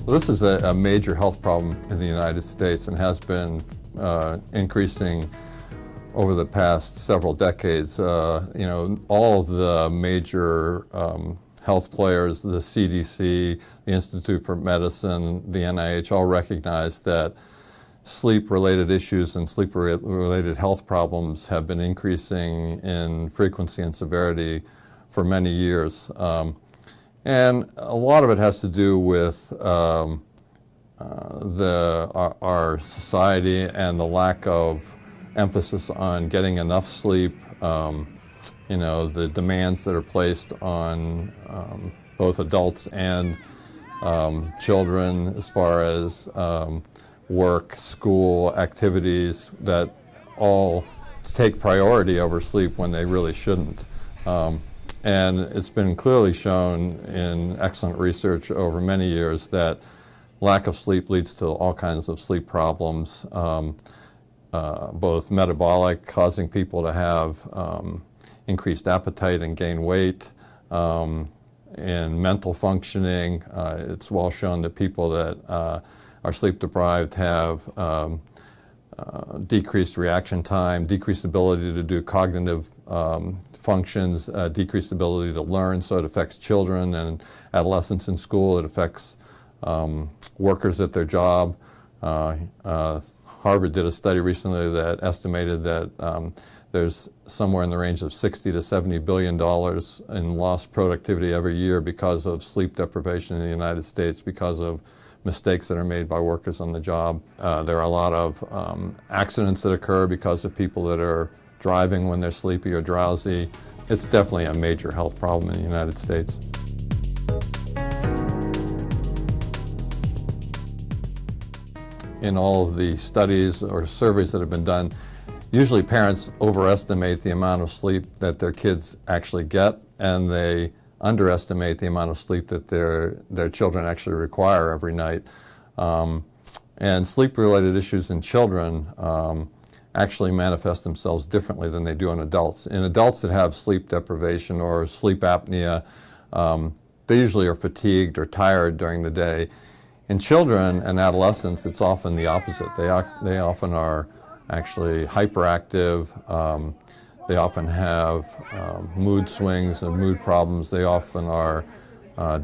Well, this is a major health problem in the United States and has been increasing over the past several decades. All of the major health players, the CDC, the Institute for Medicine, the NIH, all recognize that sleep-related issues and sleep-related health problems have been increasing in frequency and severity for many years. And a lot of it has to do with our society and the lack of emphasis on getting enough sleep, the demands that are placed on both adults and children as far as work, school, activities that all take priority over sleep when they really shouldn't. And it's been clearly shown in excellent research over many years that lack of sleep leads to all kinds of sleep problems, both metabolic, causing people to have increased appetite and gain weight, and mental functioning. It's well shown that people that are sleep deprived have decreased reaction time, decreased ability to do cognitive functions, decreased ability to learn, so it affects children and adolescents in school. It affects workers at their job. Harvard did a study recently that estimated that there's somewhere in the range of $60 to $70 billion in lost productivity every year because of sleep deprivation in the United States, because of mistakes that are made by workers on the job. There are a lot of accidents that occur because of people that are driving when they're sleepy or drowsy. It's definitely a major health problem in the United States. In all of the studies or surveys that have been done, usually parents overestimate the amount of sleep that their kids actually get, and they underestimate the amount of sleep that their children actually require every night. And sleep-related issues in children actually manifest themselves differently than they do in adults. In adults that have sleep deprivation or sleep apnea, they usually are fatigued or tired during the day. In children and adolescents, it's often the opposite. They often are actually hyperactive. They often have mood swings and mood problems. They often are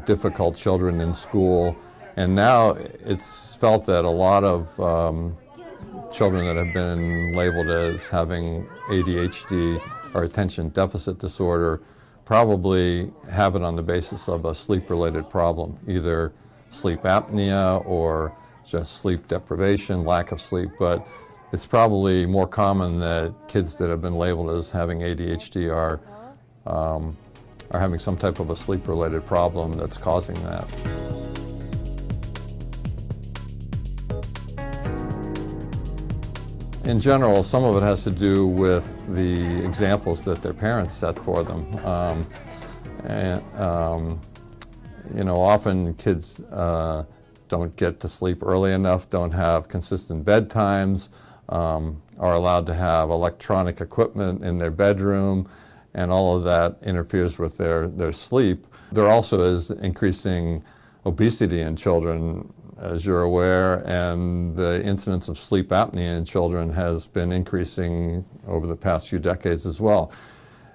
difficult children in school. And now it's felt that a lot of children that have been labeled as having ADHD or attention deficit disorder probably have it on the basis of a sleep-related problem, either sleep apnea or just sleep deprivation, lack of sleep. But it's probably more common that kids that have been labeled as having ADHD are having some type of a sleep-related problem that's causing that. In general, some of it has to do with the examples that their parents set for them. Often kids don't get to sleep early enough, don't have consistent bedtimes, are allowed to have electronic equipment in their bedroom, and all of that interferes with their sleep. There also is increasing obesity in children, as you're aware, and the incidence of sleep apnea in children has been increasing over the past few decades as well.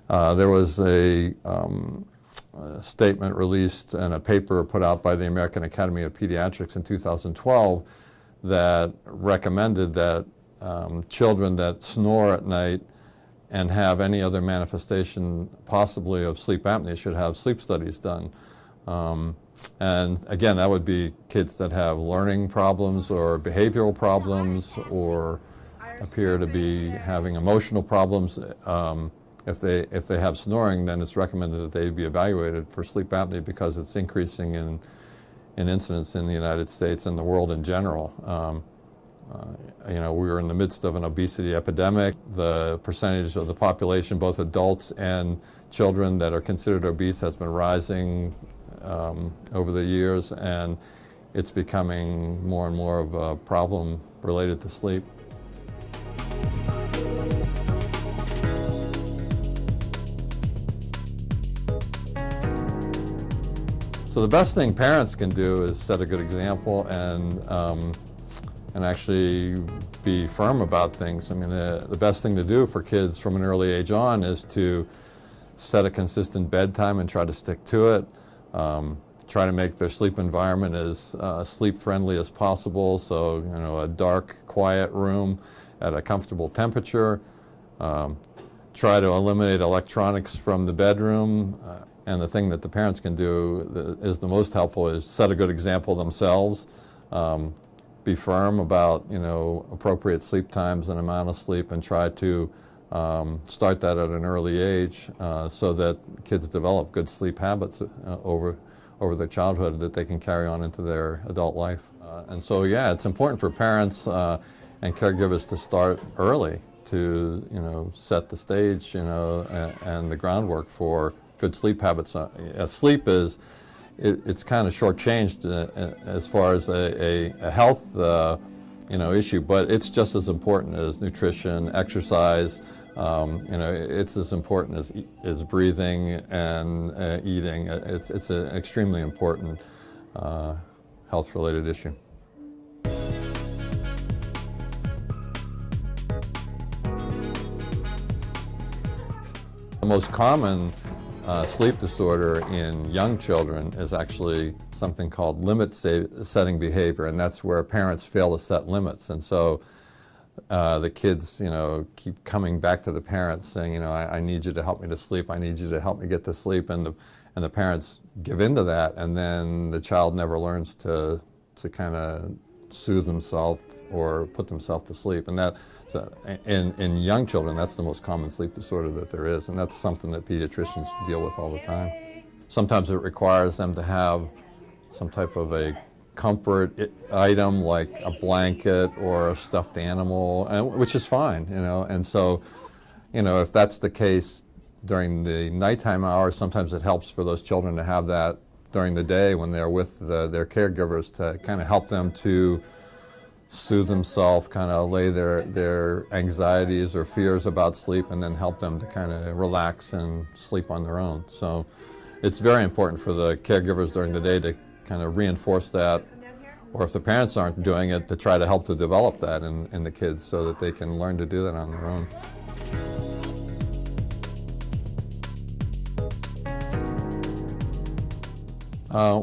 There was a statement released and a paper put out by the American Academy of Pediatrics in 2012 that recommended that children that snore at night and have any other manifestation possibly of sleep apnea should have sleep studies done. And again, that would be kids that have learning problems or behavioral problems or appear to be having emotional problems. If they have snoring, then it's recommended that they be evaluated for sleep apnea because it's increasing in incidence in the United States and the world in general. We were in the midst of an obesity epidemic. The percentage of the population, both adults and children that are considered obese, has been rising over the years, and it's becoming more and more of a problem related to sleep. So the best thing parents can do is set a good example and actually be firm about things. I mean, the best thing to do for kids from an early age on is to set a consistent bedtime and try to stick to it. Try to make their sleep environment as sleep-friendly as possible. So, you know, a dark, quiet room at a comfortable temperature. Try to eliminate electronics from the bedroom. And the thing that the parents can do is the most helpful is set a good example themselves. Be firm about, you know, appropriate sleep times and amount of sleep, and try to start that at an early age so that kids develop good sleep habits over their childhood that they can carry on into their adult life. And so, yeah, it's important for parents and caregivers to start early to, you know, set the stage, you know, and the groundwork for good sleep habits. Sleep is, it's kind of shortchanged as far as a health, you know, issue, but it's just as important as nutrition, exercise. You know, it's as important as breathing and eating. It's an extremely important health-related issue. The most common sleep disorder in young children is actually something called limit-setting behavior, and that's where parents fail to set limits. And so the kids, you know, keep coming back to the parents saying, you know, I need you to help me to sleep, I need you to help me get to sleep, and the parents give in to that, and then the child never learns to kind of soothe himself or put themselves to sleep. And that, in young children, that's the most common sleep disorder that there is, and that's something that pediatricians deal with all the time. Sometimes it requires them to have some type of a comfort item like a blanket or a stuffed animal, which is fine, you know. And so, you know, if that's the case during the nighttime hours, sometimes it helps for those children to have that during the day when they're with their caregivers, to kind of help them to soothe themselves, kind of allay their anxieties or fears about sleep, and then help them to kind of relax and sleep on their own. So it's very important for the caregivers during the day to kind of reinforce that, or if the parents aren't doing it, to try to help to develop that in the kids so that they can learn to do that on their own.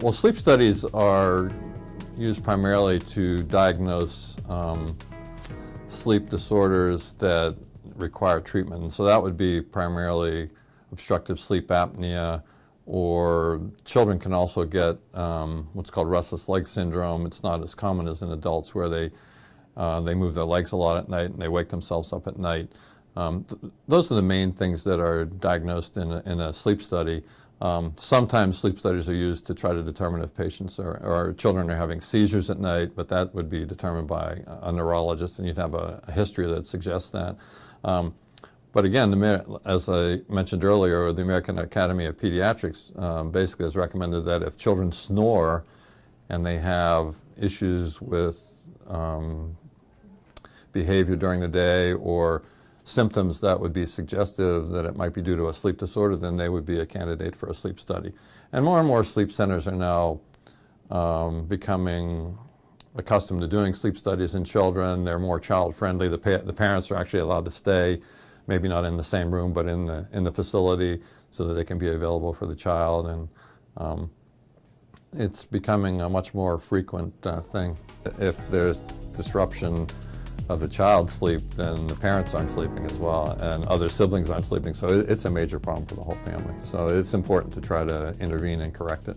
Well, sleep studies are used primarily to diagnose sleep disorders that require treatment. And so that would be primarily obstructive sleep apnea, or children can also get what's called restless leg syndrome. It's not as common as in adults, where they move their legs a lot at night and they wake themselves up at night. Those are the main things that are diagnosed in a sleep study. Sometimes sleep studies are used to try to determine if patients or children are having seizures at night, but that would be determined by a neurologist, and you'd have a history that suggests that. But again, as I mentioned earlier, the American Academy of Pediatrics basically has recommended that if children snore and they have issues with behavior during the day or symptoms that would be suggestive that it might be due to a sleep disorder, then they would be a candidate for a sleep study. And more sleep centers are now becoming accustomed to doing sleep studies in children. They're more child-friendly. The parents are actually allowed to stay, maybe not in the same room, but in the facility, so that they can be available for the child. And it's becoming a much more frequent thing. If there's disruption of the child's sleep, then the parents aren't sleeping as well, and other siblings aren't sleeping. So it's a major problem for the whole family. So it's important to try to intervene and correct it.